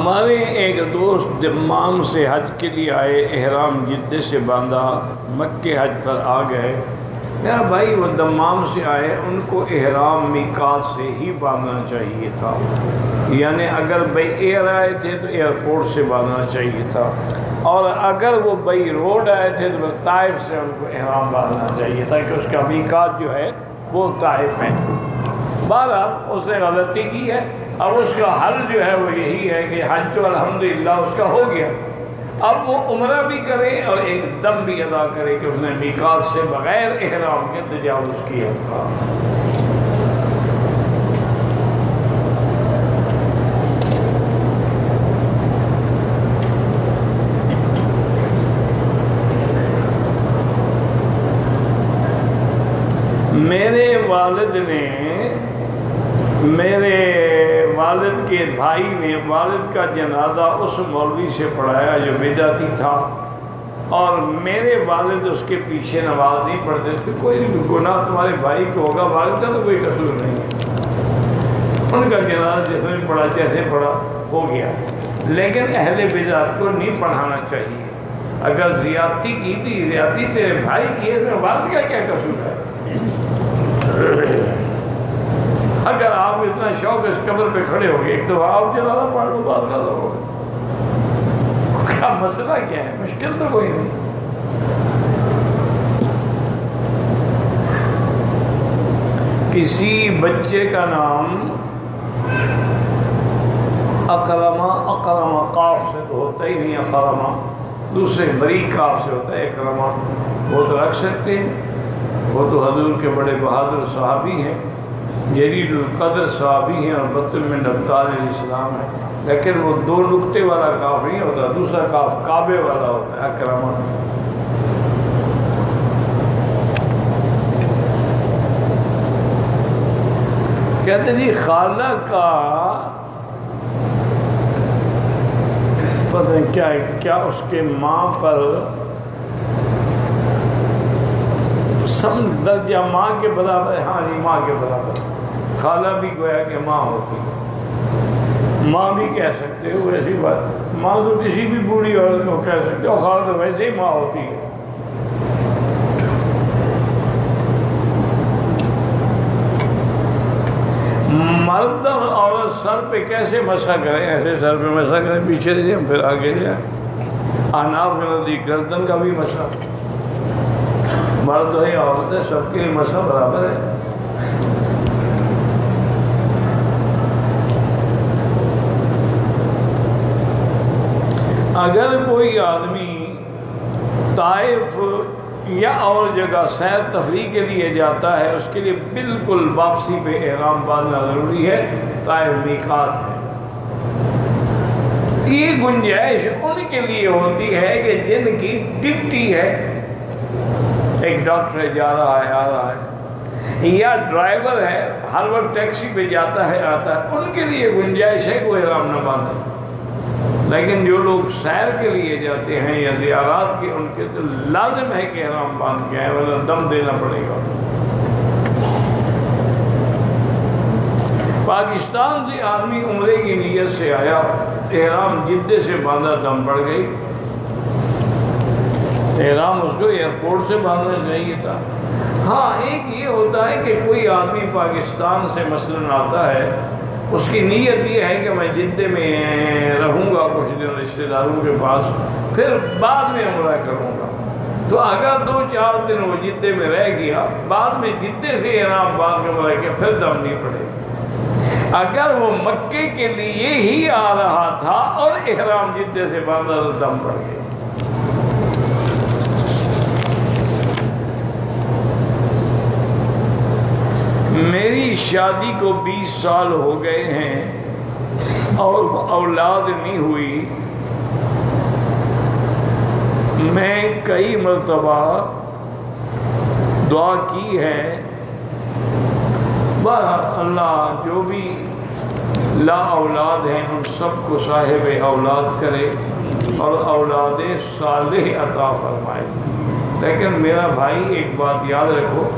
ہمارے ایک دوست دمام سے حج کے لیے آئے، احرام جدے سے باندھا، مکے حج پر آ گئے۔ میرا بھائی وہ دمام سے آئے، ان کو احرام میقات سے ہی باندھنا چاہیے تھا، یعنی اگر بائی ایئر آئے تھے تو ایئرپورٹ سے باندھنا چاہیے تھا، اور اگر وہ بائی روڈ آئے تھے تو بس طائف سے ان کو احرام باندھنا چاہیے تھا کہ اس کا میقات جو ہے وہ طائف ہے۔ بہرحال اس نے غلطی کی ہے، اب اس کا حل جو ہے وہ یہی ہے کہ حج تو الحمدللہ اس کا ہو گیا، اب وہ عمرہ بھی کرے اور ایک دم بھی ادا کرے کہ اس نے میقات سے بغیر احرام کے تجاوز کیا تھا۔ میرے والد کے بھائی نے والد کا جنازہ اس مولوی سے پڑھایا جو بدعتی تھا، اور میرے والد اس کے پیچھے نماز نہیں پڑھتے تھے۔ کوئی گناہ تمہارے بھائی کو ہوگا، والد کا تو کوئی قصور نہیں ہے، ان کا جنازہ جس نے پڑھا جیسے پڑھا ہو گیا، لیکن اہل بدعت کو نہیں پڑھانا چاہیے۔ اگر زیادتی کی تھی، زیادتی تیرے بھائی کی ہے، اس میں والد کا کیا قصور ہے؟ اگر آپ اتنا شوق اس قبر پہ کھڑے ہو گئے، ایک تو آپ جنازہ پڑھ لو، بات کر لو، کیا مسئلہ کیا ہے؟ مشکل تو کوئی نہیں۔ کسی بچے کا نام اکرمہ قاف سے تو ہوتا ہی نہیں، اکرمہ دوسرے بریک کاف سے ہوتا ہے اکرمہ، وہ تو رکھ سکتے ہیں، وہ تو حضور کے بڑے بہادر صحابی ہیں، جلیل القدر صحابی ہیں، اور بطن میں ابطال الاسلام ہے، لیکن وہ دو نقطے والا کاف نہیں ہوتا، دوسرا کاف کعبے والا ہوتا ہے، اکرمہ۔ کہتے جی خالہ کا پتہ نہیں کیا اس کے ماں پر سم درجہ ماں کے برابر ہے، ہاں جی ماں کے برابر، خالہ بھی گویا کہ ماں ہوتی ہے، ماں بھی کہہ سکتے ہو، ایسی بات ماں تو کسی بھی بوڑھی عورت کو کہہ سکتے ہو، خالہ تو ویسے ہی ماں ہوتی ہے۔ مرد اور عورت سر پہ کیسے مسح کریں؟ ایسے سر پہ مسح کریں، پیچھے دے جائیں پھر آگے جائیں۔ احناف کے نزدیک گردن کا بھی مسح، مرد ہے عورت ہے سب کے مسح برابر ہے۔ اگر کوئی آدمی طائف یا اور جگہ سیر تفریح کے لیے جاتا ہے، اس کے لیے بالکل واپسی پہ احرام باندھنا ضروری ہے، طائف میقات ہے۔ یہ گنجائش ان کے لیے ہوتی ہے کہ جن کی ڈیوٹی ہے، ایک ڈاکٹر ہے جا رہا ہے آ رہا ہے، یا ڈرائیور ہے ہر وقت ٹیکسی پہ جاتا ہے آتا ہے، ان کے لیے گنجائش ہے کہ وہ احرام نہ باندھے۔ لیکن جو لوگ سیر کے لیے جاتے ہیں یا زیارات کے، ان کے تو لازم ہے کہ احرام باندھ کے آئیں، ورنہ دم دینا پڑے گا۔ پاکستان سے آدمی عمرے کی نیت سے آیا، احرام جدے سے باندھا، دم پڑ گئی، احرام اس کو ایئرپورٹ سے باندھنا چاہیے تھا۔ ہاں ایک یہ ہوتا ہے کہ کوئی آدمی پاکستان سے مثلاً آتا ہے، اس کی نیت یہ ہے کہ میں جدے میں رہوں گا کچھ دن رشتہ داروں کے پاس، پھر بعد میں عمرہ کروں گا، تو اگر 2-4 دن وہ جدے میں رہ گیا، بعد میں جدے سے احرام باندھ کے عمرہ کیا، پھر دم نہیں پڑے گا۔ اگر وہ مکے کے لیے ہی آ رہا تھا اور احرام جدے سے باندھا تو دم پڑ گیا۔ میری شادی کو 20 سال ہو گئے ہیں اور اولاد نہیں ہوئی، میں کئی مرتبہ دعا کی ہے، بہرحال اللہ جو بھی لا اولاد ہیں ان سب کو صاحب اولاد کرے اور اولاد صالح عطا فرمائے۔ لیکن میرا بھائی ایک بات یاد رکھو،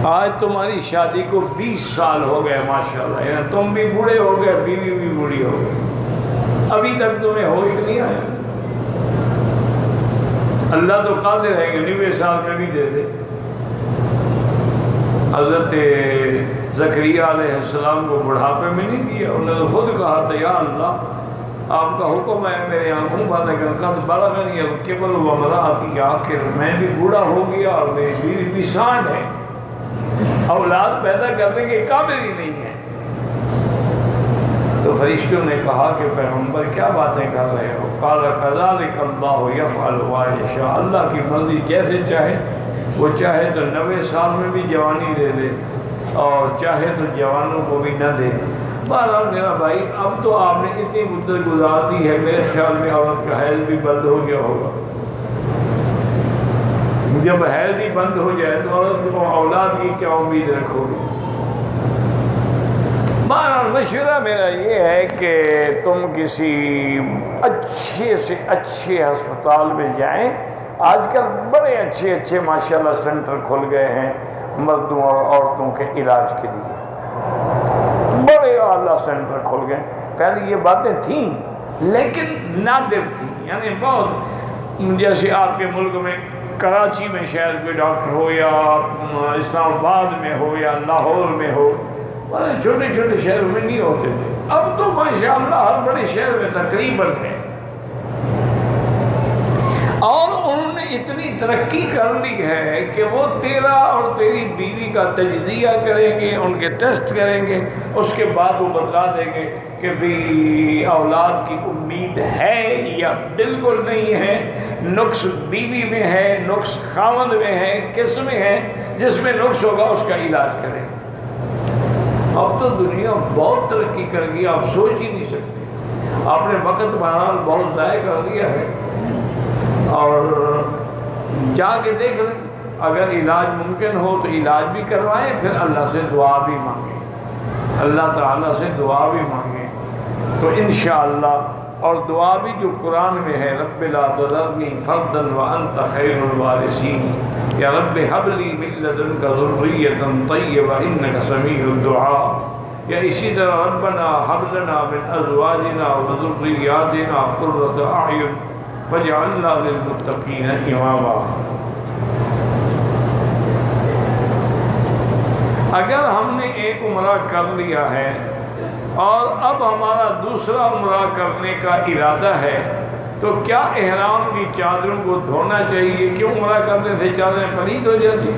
آج تمہاری شادی کو 20 سال ہو گئے ماشاءاللہ، یعنی تم بھی بوڑھے ہو گئے، بیوی بھی بوڑھی ہو گئی، ابھی تک تمہیں ہوش نہیں آیا؟ اللہ تو قادر ہے کہ 90 سال میں بھی دے دے۔ حضرت زکریا علیہ السلام کو بڑھاپے میں نہیں دیا، انہوں نے خود کہا تھا یا اللہ آپ کا حکم ہے میرے آنکھوں بند کر، قد بلغنی الکبر وامرأتی عاقر، میں بھی بوڑھا ہو گیا اور میری بیوی بھی سانڈ ہے، اولاد پیدا کرنے کے قابل ہی نہیں ہے۔ تو فرشتوں نے کہا کہ پیغمبر کیا باتیں کر رہے ہو؟ قال کذالک اللہ یفعل ما یشاء، اللہ کی مرضی جیسے چاہے، وہ چاہے تو 90 سال میں بھی جوانی دے دے اور چاہے تو جوانوں کو بھی نہ دے۔ بہرحال میرا بھائی اب تو آپ نے اتنی مدت گزار دی ہے، میرے خیال میں عورت کا حیض بھی بند ہو گیا ہوگا۔ جب حیض ہی بند ہو جائے تو عورت کو اولاد کی کیا امید رکھو گی؟ بہرحال مشورہ میرا یہ ہے کہ تم کسی اچھے سے اچھے ہسپتال میں جائیں، آج کل بڑے اچھے اچھے ماشاءاللہ سینٹر کھل گئے ہیں مردوں اور عورتوں کے علاج کے لیے، بڑے اعلیٰ سینٹر کھل گئے۔ پہلے یہ باتیں تھیں لیکن نادر تھیں، یعنی بہت، جیسے آپ کے ملک میں کراچی میں شاید کوئی ڈاکٹر ہو یا اسلام آباد میں ہو یا لاہور میں ہو، چھوٹے چھوٹے شہروں میں نہیں ہوتے تھے۔ اب تو ماشاءاللہ ہر بڑے شہر میں تقریباً ہے، اور انہوں نے اتنی ترقی کر لی ہے کہ وہ تیرا اور تیری بیوی کا تجزیہ کریں گے، ان کے ٹیسٹ کریں گے، اس کے بعد وہ بتلا دیں گے کہ بھی اولاد کی امید ہے یا بالکل نہیں ہے، نقص بیوی میں ہے، نقص خاوند میں ہے، کس میں ہے، جس میں نقص ہوگا اس کا علاج کریں۔ اب تو دنیا بہت ترقی کر گئی، آپ سوچ ہی نہیں سکتے۔ آپ نے وقت بہرحال بہت ضائع کر دیا ہے، اور جا کے دیکھ لیں، اگر علاج ممکن ہو تو علاج بھی کروائیں، پھر اللہ سے دعا بھی مانگیں، اللہ تعالیٰ سے دعا بھی مانگیں تو انشاءاللہ، اور دعا بھی جو قرآن میں ہے، رب لا تذرنی فردا وانت خیر الوارثین، یا رب ہب لی من لدنک ذریۃ طیبہ انک سمیع الدعاء، یا اسی طرح ربنا ہب لنا من ازواجنا وذریاتنا قرۃ اعین وجعلنا للمتقین اماما۔ اگر ہم نے ایک عمرہ کر لیا ہے اور اب ہمارا دوسرا عمرہ کرنے کا ارادہ ہے تو کیا احرام کی چادروں کو دھونا چاہیے؟ کیوں عمرہ کرنے سے چادریں پلید ہو جاتی؟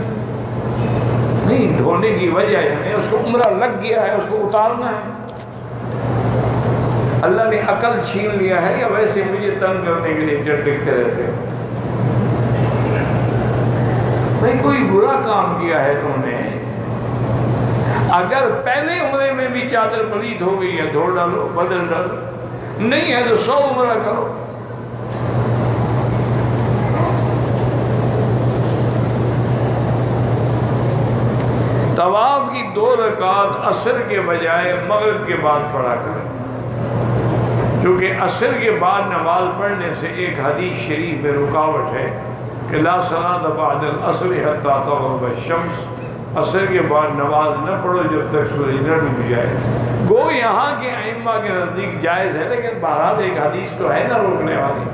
نہیں، دھونے کی وجہ ہے اس کو عمرہ لگ گیا ہے، اس کو اتارنا ہے۔ اللہ نے عقل چھین لیا ہے یا ویسے مجھے تنگ کرنے کے لیے لکھتے رہتے ہیں؟ بھائی کوئی برا کام کیا ہے تم نے، اگر پہلے عمرے میں بھی چادر پلید ہو گئی ہے دھو ڈالو، بدل ڈالو، نہیں ہے تو 100 عمرہ کرو۔ طواف کی 2 رکعت عصر کے بجائے مغرب کے بعد پڑھا کریں، کیونکہ عصر کے بعد نماز پڑھنے سے ایک حدیث شریف میں رکاوٹ ہے کہ لا صلاۃ بعد العصر حتی تغرب الشمس، عصر کے بعد نماز نہ پڑھو جب تک سورج نہ ڈوب جائے۔ وہ یہاں کے ائمہ کے نزدیک جائز ہے، لیکن بہرحال ایک حدیث تو ہے نہ روکنے والی،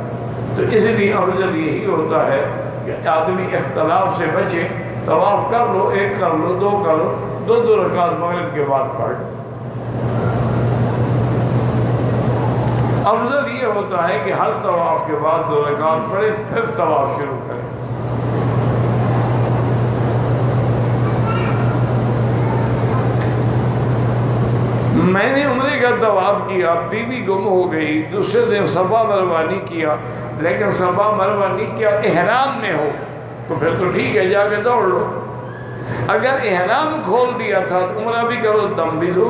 تو اس لیے افضل یہی ہوتا ہے کہ آدمی اختلاف سے بچے، طواف کر لو، 1 کر لو، 2 کر لو، 2 رکعت مغرب کے بعد پڑھ لو۔ افضل یہ ہوتا ہے کہ ہر طواف کے بعد 2 رکعت پڑھے، پھر طواف شروع کریں۔ میں نے عمرے کا طواف کیا، بیوی گم ہو گئی، دوسرے دن صفا مروہ نہیں کیا، لیکن صفا مروہ نہیں کیا احرام میں ہو تو پھر تو ٹھیک ہے، جا کے دوڑ لو۔ اگر احرام کھول دیا تھا تو عمرہ بھی کرو، دم بھی دو،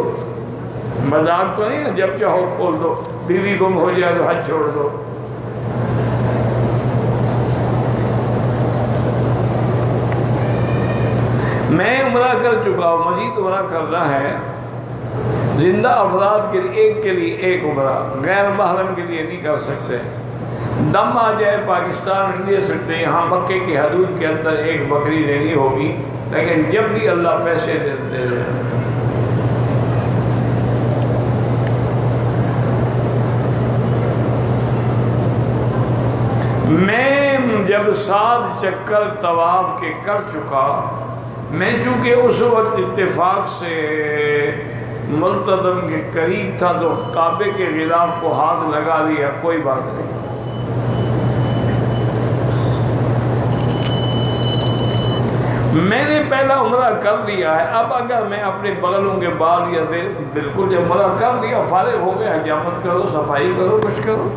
مذاق تو نہیں ہے جب چاہو کھول دو، بیوی گم ہو جائے تو حج چھوڑ دو۔ میں عمرہ کر چکا ہوں، مزید عمرہ کرنا ہے۔ زندہ افراد کے لیے ایک عمرہ، غیر محرم کے لیے نہیں کر سکتے۔ دم آ جائے پاکستان میں نہیں دے سکتے، یہاں مکے کی حدود کے اندر ایک بکری دینی ہوگی، لیکن جب بھی اللہ پیسے دے دے۔ میں جب 7 چکر طواف کے کر چکا، میں چونکہ اس وقت اتفاق سے ملتزم کے قریب تھا تو کعبے کے غلاف کو ہاتھ لگا دیا، کوئی بات نہیں۔ میں نے پہلا عمرہ کر لیا ہے، اب اگر میں اپنے بغلوں کے بال یا بالکل جب عمرہ کر لیا، فارغ ہو گیا، حجامت کرو، صفائی کرو، کچھ کرو۔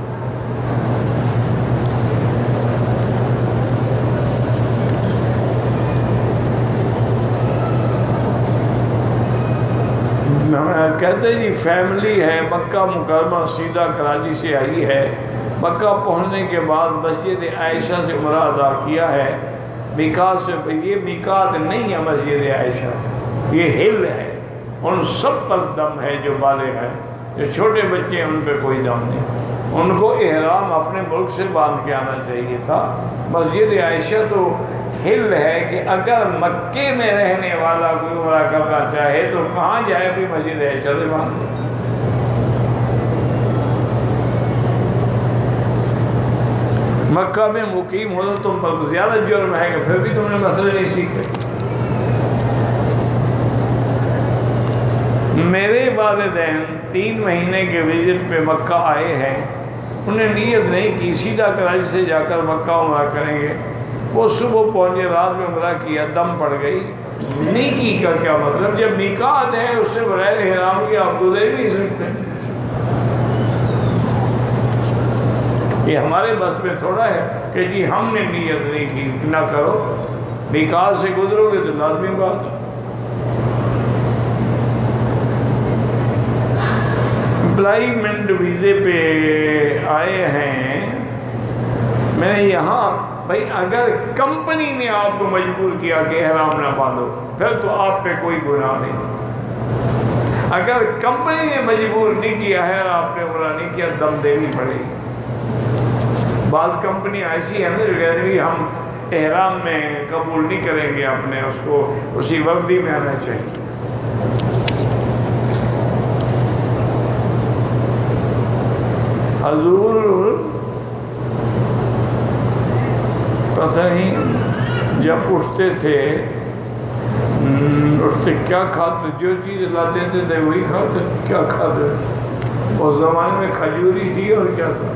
کہتے جی فیملی ہے مکہ مکرمہ سیدھا کراچی سے آئی ہے، مکہ پہنچنے کے بعد مسجد عائشہ سے عمرہ ادا کیا ہے، میقات سے۔ یہ میقات نہیں ہے مسجد عائشہ، یہ ہل ہے، ان سب پر دم ہے جو بالغ ہیں، جو چھوٹے بچے ہیں ان پہ کوئی دم نہیں، ان کو احرام اپنے ملک سے باندھ کے آنا چاہیے تھا۔ مسجد عائشہ تو ہل ہے کہ اگر مکے میں رہنے والا کوئی عمرہ کرنا چاہے تو کہاں جائے بھی مسجد عائشہ سے باندھ۔ مکہ میں مقیم ہو تو تم پر زیادہ جرم ہے کہ پھر بھی تم نے مسئلے نہیں سیکھے۔ میرے والدین 3 مہینے کے وزٹ پہ مکہ آئے ہیں، انہیں نیت نہیں کی سیدھا کراچی سے جا کر مکہ عمرہ کریں گے، وہ صبح پہنچے، رات میں عمرہ کیا، دم پڑ گئی۔ نہیں کی کا کیا مطلب؟ جب میقات ہے اس سے بغیر احرام کی آپ گزر نہیں سکتے۔ یہ ہمارے بس میں تھوڑا ہے کہ جی ہم نے نیت نہیں کی، نہ کرو، میقات سے گزرو گے تو لازمی بات ہے۔ امپلائمنٹ ویزے پہ آئے ہیں، میں نے یہاں بھائی اگر کمپنی نے آپ کو مجبور کیا کہ احرام نہ باندھو پھر تو آپ پہ کوئی گناہ نہیں۔ اگر کمپنی نے مجبور نہیں کیا ہے اور آپ نے عمرہ نہیں کیا، دم دینی پڑے گی۔ بعض کمپنی ایسی ہے نا جو کہتے ہیں ہم احرام میں قبول نہیں کریں گے، اپنے اس کو اسی وردی میں آنا چاہیے۔ حضور پتہ نہیں جب اٹھتے تھے کیا کھاتے، جو چیز لا دیتے تھے وہی کھاتے، کیا کھاتے؟ اس زمانے میں کھجوری تھی اور کیا تھا؟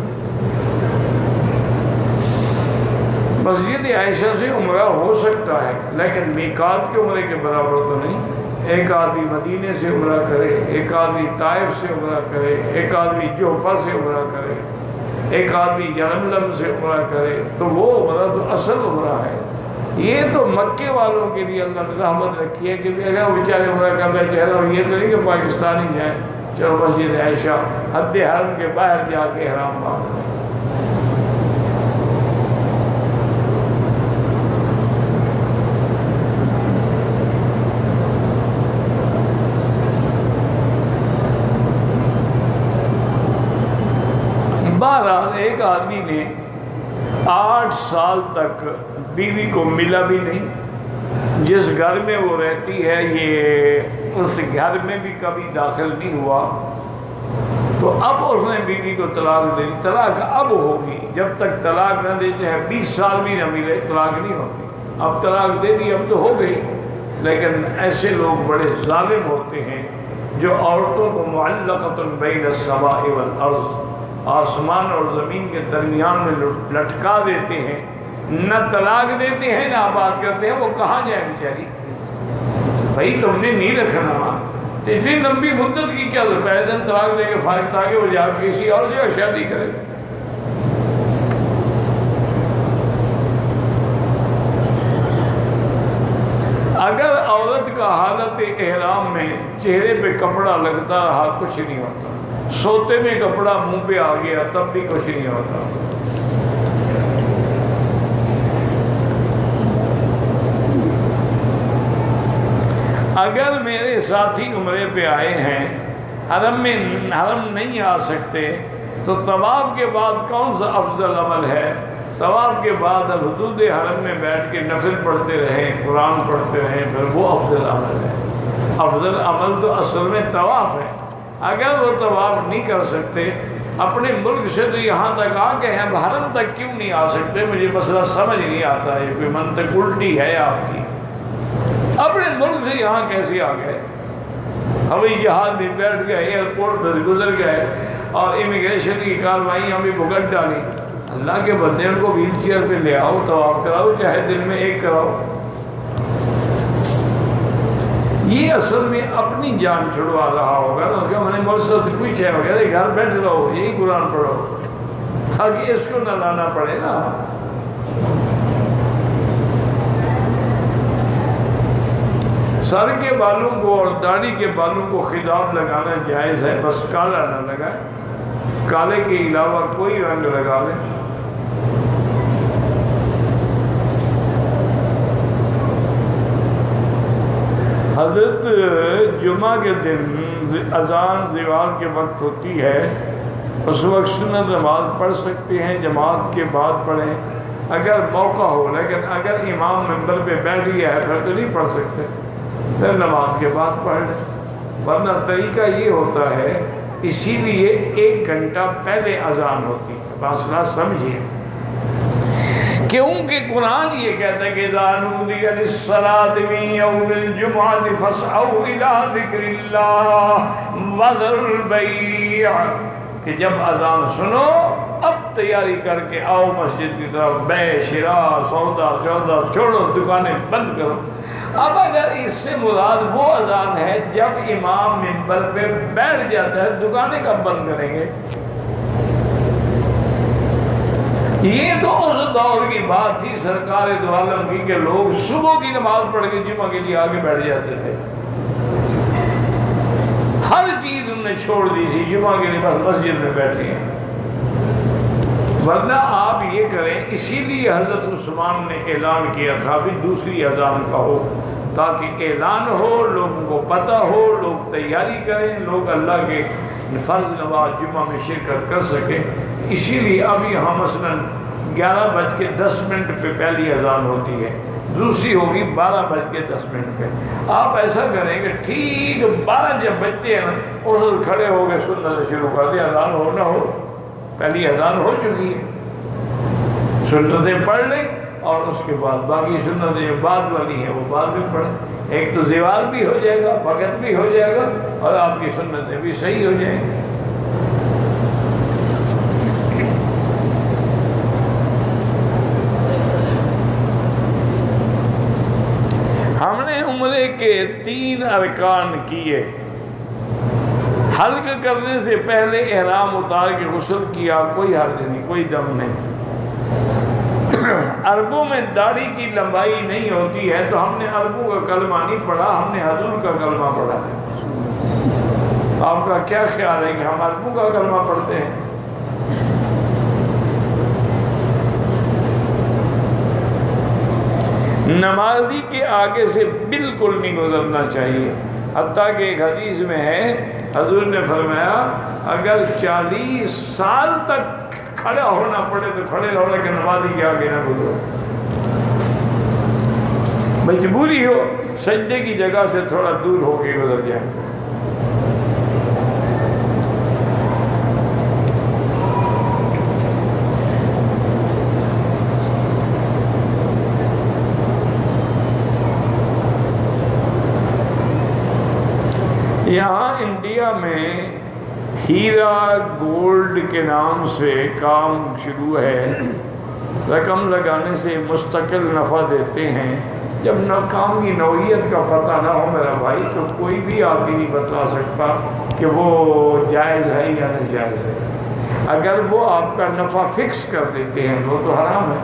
مسجد عائشہ سے عمرہ ہو سکتا ہے لیکن میقات کے عمرے کے برابر تو نہیں۔ ایک آدمی مدینے سے عمرہ کرے، ایک آدمی طائف سے عمرہ کرے، ایک آدمی جوفہ سے عمرہ کرے، ایک آدمی یلملم سے عمرہ کرے، تو وہ عمرہ تو اصل عمرہ ہے۔ یہ تو مکے والوں کے لیے اللہ نے رحمت رکھی ہے کہ اگر وہ بیچارے عمرہ کرنا چاہے اور یہ تو نہیں کہ پاکستانی جائیں چلو مسجد عائشہ حد حرم کے باہر جا کے احرام باندھ۔ بہرحال ایک آدمی نے 8 سال تک بیوی کو ملا بھی نہیں، جس گھر میں وہ رہتی ہے یہ اس گھر میں بھی کبھی داخل نہیں ہوا، تو اب اس نے بیوی کو طلاق دے دی۔ طلاق اب ہوگی، جب تک طلاق نہ دے چاہے 20 سال بھی نہ ملے طلاق نہیں ہوتی۔ اب طلاق دے دی، اب تو ہو گئی، لیکن ایسے لوگ بڑے ظالم ہوتے ہیں جو عورتوں کو معلقۃ بین السماء والارض، آسمان اور زمین کے درمیان میں لٹکا دیتے ہیں، نہ طلاق دیتے ہیں نہ بات کرتے ہیں۔ وہ کہاں جائے بیچاری؟ بھائی تم نے نہیں رکھنا، اتنی لمبی مدت کی کیا ضرورت ہے؟ دن طلاق دے کے فارغ تھا کہ وہ جا کسی اور جگہ شادی کرے۔ اگر عورت کا حالت احرام میں چہرے پہ کپڑا لگتا رہا کچھ نہیں ہوتا، سوتے میں کپڑا منہ پہ آ گیا تب بھی کچھ نہیں ہوتا۔ اگر میرے ساتھی عمرے پہ آئے ہیں، حرم نہیں آ سکتے، تو طواف کے بعد کون سا افضل عمل ہے؟ طواف کے بعد اب حدود حرم میں بیٹھ کے نفل پڑھتے رہیں، قرآن پڑھتے رہیں، پھر وہ افضل عمل ہے۔ افضل عمل تو اصل میں طواف ہے۔ اگر وہ طواف نہیں کر سکتے اپنے ملک سے تو یہاں تک آ گئے ہیں، اب حرم تک کیوں نہیں آ سکتے؟ مجھے مسئلہ سمجھ نہیں آتا ہے، کوئی منطق الٹی ہے آپ کی؟ اپنے ملک سے یہاں کیسے آ گئے؟ ہوائی جہاز میں بیٹھ گئے، ایئرپورٹ پر گزر گئے اور امیگریشن کی کارروائیاں بھی بھگت ڈالی۔ اللہ کے بندے ان کو ویل چیئر پہ لے آؤ، طواف کراؤ، چاہے دن میں ایک کراؤ۔ یہ اصل میں اپنی جان چھڑوا رہا ہوگا نا، اس کا میں نے مولوی سے پوچھا ہوگا گھر بیٹھ رہو یہی قرآن پڑھو تاکہ اس کو نہ لانا پڑے نا۔ سر کے بالوں کو اور داڑھی کے بالوں کو خضاب لگانا جائز ہے، بس کالا نہ لگائے، کالے کے علاوہ کوئی رنگ لگا لیں۔ حضرت جمعہ کے دن اذان زوال کے وقت ہوتی ہے، اس وقت سنت نماز پڑھ سکتے ہیں، جماعت کے بعد پڑھیں اگر موقع ہو، لیکن اگر امام منبر پہ بیٹھ گیا ہے پھر تو نہیں پڑھ سکتے، پھر نماز کے بعد پڑھ لیں۔ ورنہ طریقہ یہ ہوتا ہے، اسی لیے 1 گھنٹہ پہلے اذان ہوتی ہے، فاصلہ سمجھیے، کیونکہ قرآن یہ کہتا ہے کہ اذا نودی للصلاۃ من یوم الجمعۃ فاسعوا الی ذکر اللہ وذروا البیع، کہ جب اذان سنو اب تیاری کر کے آؤ مسجد کی طرف، بے شراء سودا چھوڑو، دکانیں بند کرو۔ اب اگر اس سے مراد وہ اذان ہے جب امام منبر پہ بیٹھ جاتا ہے، دکانیں کب بند کریں گے؟ یہ تو اس دور کی بات تھی سرکار دو عالم کی کہ لوگ صبح کی نماز پڑھ کے جمعہ کے لیے آگے بیٹھ جاتے تھے، ہر چیز انہوں نے چھوڑ دی تھی، جمعہ کے لیے بس مسجد میں بیٹھے ہیں۔ ورنہ آپ یہ کریں، اسی لیے حضرت عثمان نے اعلان کیا تھا بھی دوسری اذان کا ہو، تاکہ اعلان ہو، لوگوں کو پتہ ہو، لوگ تیاری کریں، لوگ اللہ کے فرض نماز جمعہ میں شرکت کر سکیں۔ اسی لیے اب یہاں مثلا 11:10 پہ پہلی اذان ہوتی ہے، دوسری ہوگی 12:10 پہ۔ آپ ایسا کریں کہ ٹھیک 12 جب بجتے ہیں نا، اس وقت کھڑے ہو کے سنت شروع کر دیں، اذان ہو نہ ہو، پہلی اذان ہو چکی ہے، سنتیں پڑھ لیں اور اس کے بعد باقی سنتیں جو بعد والی ہیں وہ بعد میں پڑھیں۔ ایک تو زوال بھی ہو جائے گا، وقت بھی ہو جائے گا، اور آپ کی سنتیں بھی صحیح ہو جائیں گی۔ ہم نے عمرے کے 3 ارکان کیے، حلق کرنے سے پہلے احرام اتار کے غسل کیا، کوئی حرج نہیں، کوئی دم نہیں۔ عربوں میں داڑھی کی لمبائی نہیں ہوتی ہے تو ہم نے عربوں کا کلمہ نہیں پڑھا، ہم نے حضور کا کلمہ پڑھا ہے۔ آپ کا کیا خیال ہے کہ ہم عربوں کا کلمہ پڑھتے ہیں؟ نمازی کے آگے سے بالکل نہیں گزرنا چاہیے، حتیٰ کہ ایک حدیث میں ہے حضور نے فرمایا اگر 40 سال تک کھڑا ہونا پڑے تو کھڑے رہو، لیکن نمازی کے آگے نہ گزرو۔ مجبوری ہو سجدے کی جگہ سے تھوڑا دور ہو کے گزر جائیں۔ یہاں انڈیا میں ہیرا گولڈ کے نام سے کام شروع ہے، رقم لگانے سے مستقل نفع دیتے ہیں۔ جب کام کی نوعیت کا پتہ نہ ہو میرا بھائی تو کوئی بھی آدمی نہیں بتا سکتا کہ وہ جائز ہے یا نہیں جائز ہے۔ اگر وہ آپ کا نفع فکس کر دیتے ہیں وہ تو حرام ہے۔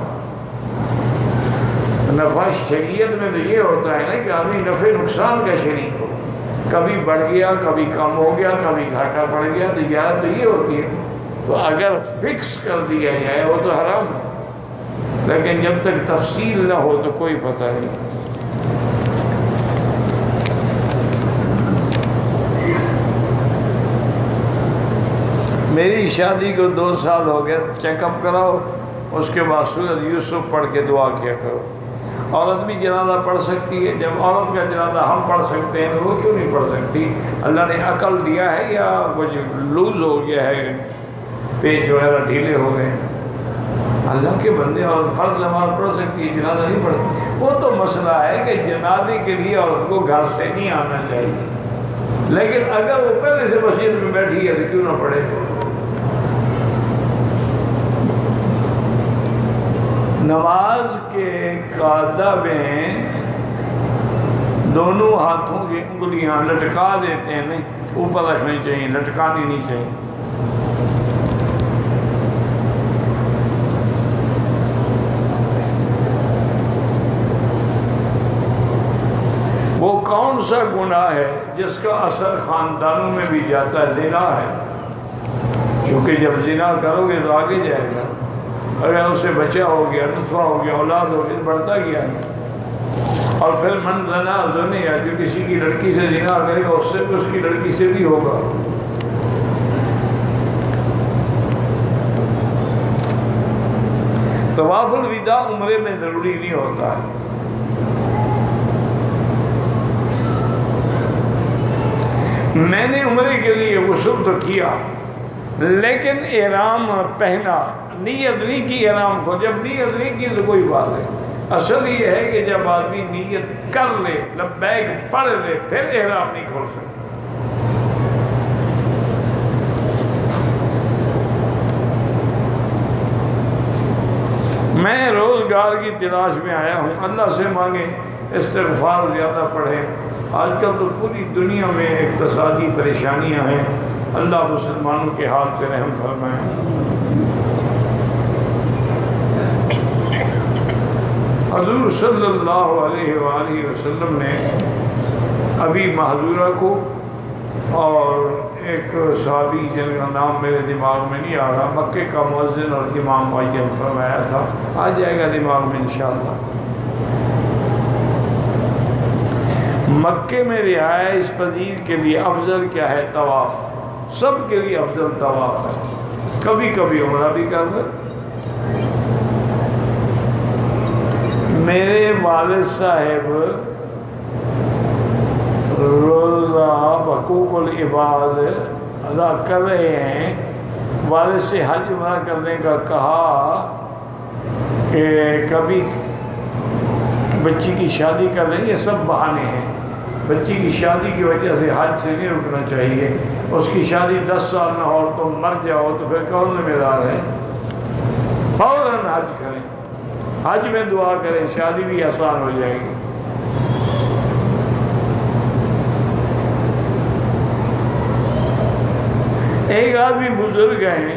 نفع شریعت میں تو یہ ہوتا ہے نا کہ آدمی نفع نقصان کا شریک ہو، کبھی بڑھ گیا کبھی کم ہو گیا کبھی گھاٹا پڑ گیا، تو یاد تو یہ ہوتی ہے۔ تو اگر فکس کر دیا جائے وہ تو حرام ہے، لیکن جب تک تفصیل نہ ہو تو کوئی پتہ نہیں۔ میری شادی کو 2 سال ہو گئے، چیک اپ کراؤ، اس کے بعد سورۃ یوسف پڑھ کے دعا کیا کرو۔ عورت بھی جنازہ پڑھ سکتی ہے، جب عورت کا جنازہ ہم پڑھ سکتے ہیں تو وہ کیوں نہیں پڑھ سکتی؟ اللہ نے عقل دیا ہے یا کچھ لوز ہو گیا ہے؟ پیچ وغیرہ ڈھیلے ہو گئے. اللہ کے بندے عورت فرض نماز پڑھ سکتی ہے، جنازہ نہیں پڑھتی. وہ تو مسئلہ ہے کہ جنازے کے لیے عورت کو گھر سے نہیں آنا چاہیے، لیکن اگر وہ پہلے سے مسجد میں بیٹھی ہے تو کیوں نہ پڑھے. نماز کے قاعدہ میں دونوں ہاتھوں کی انگلیاں لٹکا دیتے ہیں، نہیں اوپر رکھنی چاہیے، لٹکانی نہیں چاہیے. وہ کون سا گناہ ہے جس کا اثر خاندانوں میں بھی جاتا ہے؟ زنا ہے. کیونکہ جب زنا کرو گے تو آگے جائے گا. اگر اس سے بچہ ہو گیا، نطفہ ہو گیا، اولاد ہو گیا، بڑھتا گیا. اور پھر من زنا زنیا، جو کسی کی لڑکی سے زنا کرے گا اس سے اس کی لڑکی سے بھی ہوگا. طواف الوداع عمرے میں ضروری نہیں ہوتا ہے. میں نے عمرے کے لیے غسل تو کیا لیکن احرام پہنا، نیت نہیں کی احرام کو. جب نیت نہیں کی تو کوئی بات نہیں. اصل یہ ہے کہ جب آدمی نیت کر لے، لبیک پڑھ لے، پھر احرام نہیں کھول سکتا. میں روزگار کی تلاش میں آیا ہوں. اللہ سے مانگیں، استغفار زیادہ پڑھیں. آج کل تو پوری دنیا میں اقتصادی پریشانیاں ہیں. اللہ مسلمانوں کے حال پہ رحم فرمائیں. حضور صلی اللہ علیہ وآلہ وسلم نے ابھی محذورہ کو اور ایک صحابی جن کا نام میرے دماغ میں نہیں آ رہا، مکے کا مؤذن اور امام معین فرمایا تھا. آ جائے گا دماغ میں انشاءاللہ. مکے میں رہائش پذیر کے لیے افضل کیا ہے؟ طواف. سب کے لیے افضل طواف ہے. کبھی کبھی عمرہ بھی کر لے. میرے والد صاحب روزہ حقوق العباد ادا کر رہے ہیں. والد سے حج عمرہ کرنے کا کہا کہ کبھی بچی کی شادی کر رہے ہیں. یہ سب بہانے ہیں. بچی کی شادی کی وجہ سے حج سے نہیں رکنا چاہیے. اس کی شادی 10 سال نہ ہو تو مر جاؤ تو پھر کون ذمہ دار ہے؟ فوراً حج کریں. حج میں دعا کریں، شادی بھی آسان ہو جائے گی. ایک آدمی بزرگ ہیں،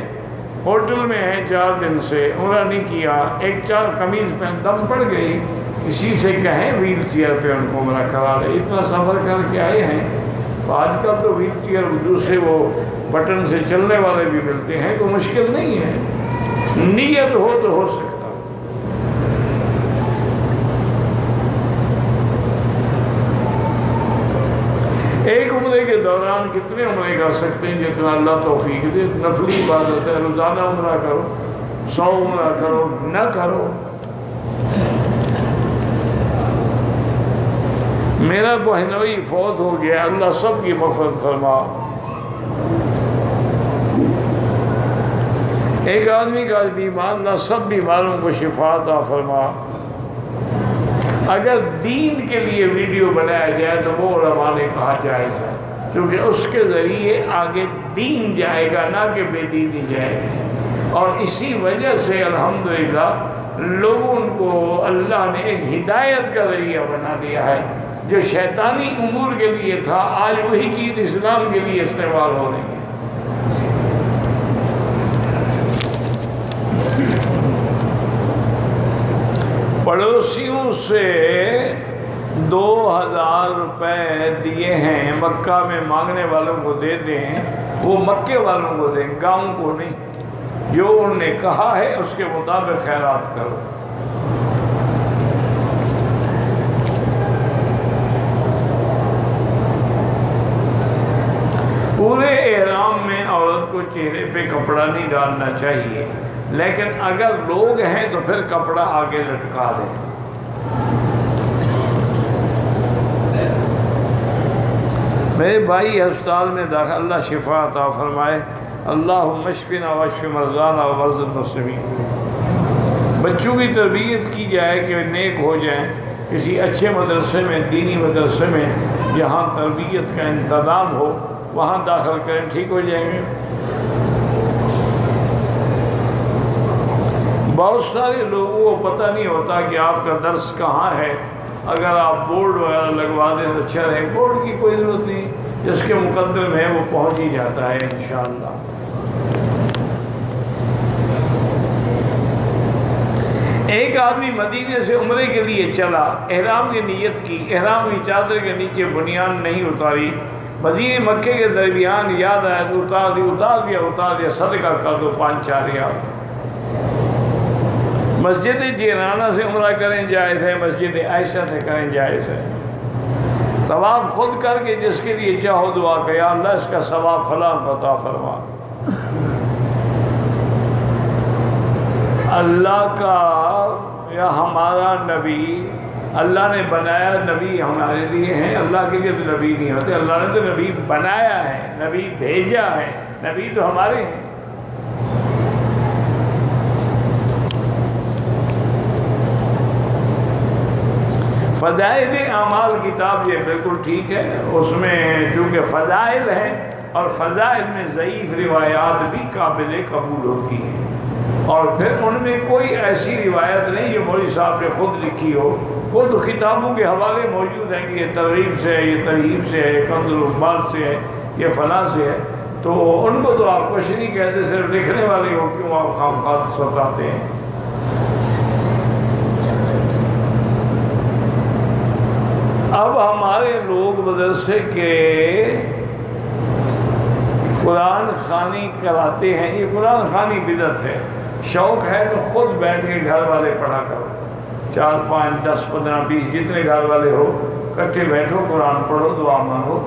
ہوٹل میں ہیں 4 دن سے، عمرہ نہیں کیا. ایک 4 قمیض پہن دم پڑ گئی. کسی سے کہیں ویل چیئر پہ ان کو عمرہ کرا لے. اتنا سفر کر کے آئے ہیں. آج کل تو ویل چیئر دوسرے وہ بٹن سے چلنے والے بھی ملتے ہیں، کوئی مشکل نہیں ہے. نیت ہو تو ہو سکتا. ایک عمرے کے دوران کتنے عمرے کر سکتے ہیں؟ جتنا اللہ توفیق دے. نفلی عبادت ہے. روزانہ عمرہ کرو، 100 عمرہ کرو، نہ کرو. میرا بہنوئی فوت ہو گیا، اللہ سب کی مغفرت فرما. ایک آدمی کا بیمار، اللہ سب بیماروں کو شفا عطا فرما. اگر دین کے لیے ویڈیو بنایا جائے تو وہ علماء نے کہا جائز ہے، کیونکہ اس کے ذریعے آگے دین جائے گا، نہ کہ بے دینی جائے گی. اور اسی وجہ سے الحمدللہ لوگوں کو اللہ نے ایک ہدایت کا ذریعہ بنا دیا ہے. جو شیطانی امور کے لیے تھا آج وہی چیز اسلام کے لیے استعمال ہو رہی ہے. پڑوسیوں سے 2000 روپے دیے ہیں، مکہ میں مانگنے والوں کو دے دیں. وہ مکے والوں کو دیں، گاؤں کو نہیں. جو انہوں نے کہا ہے اس کے مطابق خیرات کرو. پورے احرام میں عورت کو چہرے پہ کپڑا نہیں ڈالنا چاہیے، لیکن اگر لوگ ہیں تو پھر کپڑا آگے لٹکا دیں. میرے بھائی ہسپتال میں داخل، اللہ شفا عطا فرمائے. اللہم اشفنا واشف مرضانا ومرضی المسلمین۔ بچوں کی تربیت کی جائے کہ نیک ہو جائیں، کسی اچھے مدرسے میں، دینی مدرسے میں جہاں تربیت کا انتظام ہو وہاں داخل کریں، ٹھیک ہو جائیں گے۔ بہت سارے لوگوں کو پتہ نہیں ہوتا کہ آپ کا درس کہاں ہے۔ اگر آپ بورڈ وغیرہ لگوا دیں تو اچھا رہے، بورڈ کی کوئی ضرورت نہیں، جس کے مقدم ہے وہ پہنچ ہی جاتا ہے انشاءاللہ۔ ایک آدمی مدینے سے عمرے کے لیے چلا، احرام کی نیت کی، احرام کی چادر کے نیچے بنیان نہیں اتاری، مدینے مکے کے درمیان یاد آیا تو اتار دیا، صدقہ کر دو 5-4 ریال۔ مسجد جیرانہ سے عمرہ کریں جائز ہے، مسجد عائشہ سے کریں جائز ہے۔ طواف خود کر کے جس کے لیے چاہو دعا کہ یا اللہ اس کا ثواب فلاں عطا فرما۔ اللہ کا یا ہمارا نبی، اللہ نے بنایا، نبی ہمارے لیے ہیں، اللہ کے لیے تو نبی نہیں ہوتے۔ اللہ نے تو نبی بنایا ہے، نبی بھیجا ہے، نبی تو ہمارے ہیں۔ فضائل اعمال کتاب یہ بالکل ٹھیک ہے، اس میں چونکہ فضائل ہیں اور فضائل میں ضعیف روایات بھی قابل قبول ہوتی ہیں، اور پھر ان میں کوئی ایسی روایت نہیں جو مولوی صاحب نے خود لکھی ہو، وہ تو کتابوں کے حوالے موجود ہیں کہ یہ ترغیب سے ہے، یہ ترہیب سے ہے، یہ کنز العمال سے ہے، یہ فلاں سے ہے، تو ان کو تو آپ کچھ نہیں کہتے، صرف لکھنے والے ہو کیوں آپ خواہ ستاتے ہیں۔ اب ہمارے لوگ مدرسے کے قرآن خوانی کراتے ہیں، یہ قرآن خوانی بدعت ہے۔ شوق ہے تو خود بیٹھ کے گھر والے پڑھا کرو، 4 5 10 15 20 جتنے گھر والے ہو کٹھے بیٹھو، قرآن پڑھو، دعا مانگو۔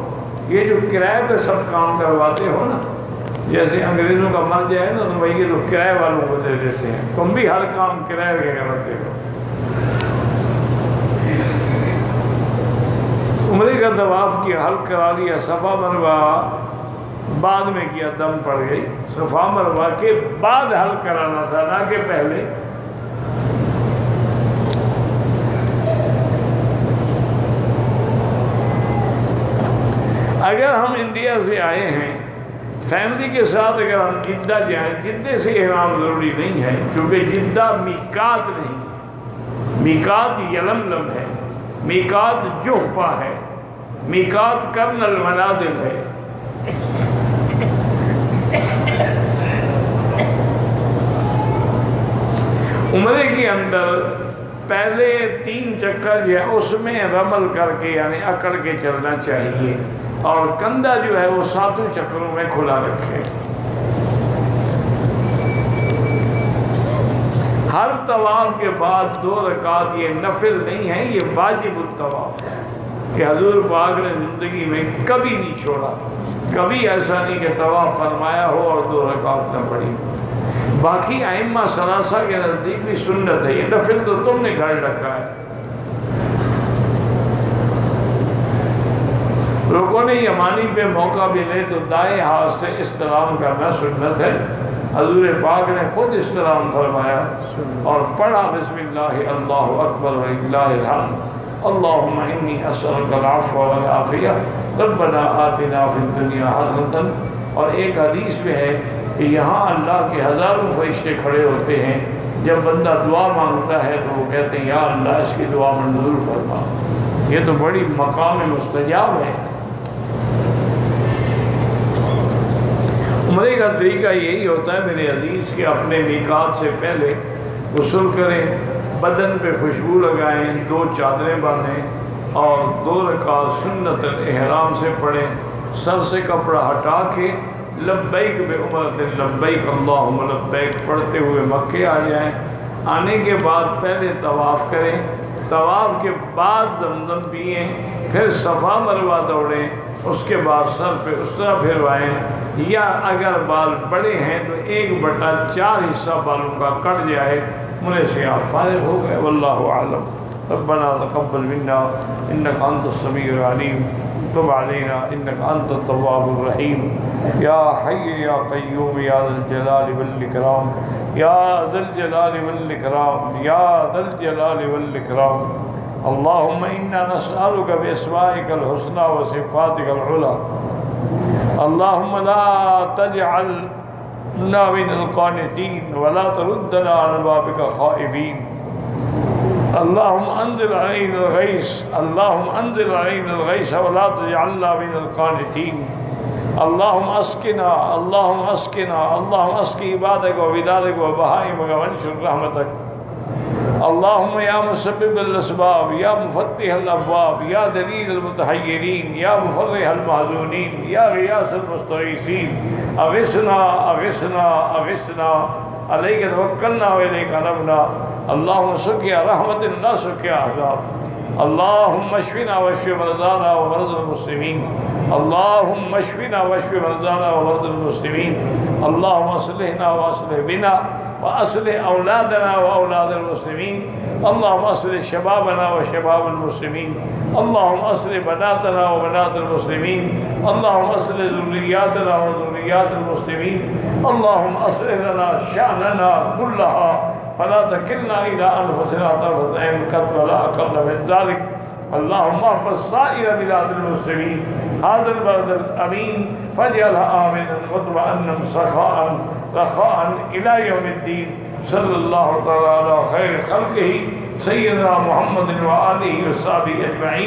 یہ جو کرائے پہ سب کام کرواتے ہو نا، جیسے انگریزوں کا مر جائے نا تو وہی تو کرائے والوں کو دے دیتے ہیں، تم بھی ہر کام کرائے کے کرواتے ہو۔ عمرے کا طواف کیا، حلق کرا لیا، صفا مروہ بعد میں کیا، دم پڑ گئی، صفا مروہ کے بعد حلق کرانا تھا نہ کہ پہلے۔ اگر ہم انڈیا سے آئے ہیں فیملی کے ساتھ، اگر ہم جدہ جائیں، جدہ سے احرام ضروری نہیں ہے، کیونکہ جدہ میقات نہیں، میقات یلملم ہے، میقات جحفہ ہے، میقات کرن المنازل ہے۔ عمرے کے اندر پہلے 3 چکر جو ہے اس میں رمل کر کے یعنی اکڑ کے چلنا چاہیے، اور کندھا جو ہے وہ 7 چکروں میں کھلا رکھے۔ ہر طواف کے بعد 2 رکعت، یہ نفل نہیں ہے، یہ واجب الطواف ہے کہ حضور پاک نے زندگی میں کبھی نہیں چھوڑا، کبھی ایسا نہیں کہ طواف فرمایا ہو اور 2 رکعت نہ پڑھی۔ باقی ائمہ ثلاثہ کے نزدیک بھی سنت ہے، یہ نفل تو تم نے گھڑ رکھا ہے۔ رکن یمانی پہ موقع ملے تو دائیں ہاتھ سے استلام کرنا سنت ہے، حضور پاک نے خود استلام فرمایا اور پڑھا بسم اللہ اللہ اکبر وللہ الحمد، اللہم انی اسألک العفو والعافیہ ربنا آتنا فی الدنیا حسنۃ۔ اور ایک حدیث میں ہے کہ یہاں اللہ کے ہزاروں فرشتے کھڑے ہوتے ہیں، جب بندہ دعا مانگتا ہے تو وہ کہتے ہیں یا اللہ اس کی دعا منظور فرما۔ یہ تو بڑی مقام مستجاب ہے۔ عمرے کا طریقہ یہی ہوتا ہے میرے عزیز کہ اپنے میقات سے پہلے غسل کریں، بدن پہ خوشبو لگائیں، 2 چادریں باندھیں اور 2 رکعت سنت الاحرام سے پڑھیں، سر سے کپڑا ہٹا کے لبیک بعمرۃ لبیک اللہم لبیک پڑھتے ہوئے مکے آ جائیں۔ آنے کے بعد پہلے طواف کریں، طواف کے بعد زمزم پئیں، پھر صفا مروہ دوڑیں، اس کے بعد سر پہ اس طرح پھروائیں، یا اگر بال بڑے ہیں تو 1/4 حصہ بالوں کا کٹ جائے، عمرے سے آپ فارغ ہو گئے۔ واللہ اعلم۔ ربنا تقبل منا انک انت السمیع العلیم تب علينا إنك أنت التواب الرحيم يا حي يا قيوم يا ذا الجلال والإكرام يا ذا الجلال والإكرام يا ذا الجلال والإكرام اللهم إنا نسألك بأسمائك الحسنى وصفاتك العلى اللهم لا تجعلنا من القانتين ولا تردنا عن بابك خائبين اللهم انزل علينا الغيث اللهم انزل علينا الغيث ولا تجعلنا من القانتين اللهم اسقنا اللهم اسقنا اللهم اسق عبادك وبلادك وبهائمك وانشر رحمتك اللهم يا مسبب الاسباب يا مفتح الابواب يا دليل المتحيرين يا مفرح المحزونين يا غياث المستغيثين اغثنا اغثنا اغثنا عليك توكلنا واليك انبنا اللهم سقيا رحمة لا سقيا عذاب اللهم اشفنا واشف مرضانا ومرضى المسلمين اللهم اشفنا واشف مرضانا ومرضى المسلمين اللهم اصلحنا واصلح بنا واصلح اولادنا واولاد المسلمين اللهم اصلح شبابنا وشباب المسلمين اللهم اصلح بناتنا وبنات المسلمين اللهم اصلح ذرياتنا وذريات المسلمين اللهم اصلح لنا شأننا كلها فلا تكلنا إلى أنفسنا طرفة عين قط ولا أقل من ذلك اللهم احفظ سائر بلاد المسلمين هذا البلد الأمين فاجعلها آمنا مطمئنا سخاء رخاء إلى يوم الدين صلى الله تعالى على خير خلقه سيدنا محمد وآله وصحبه أجمعين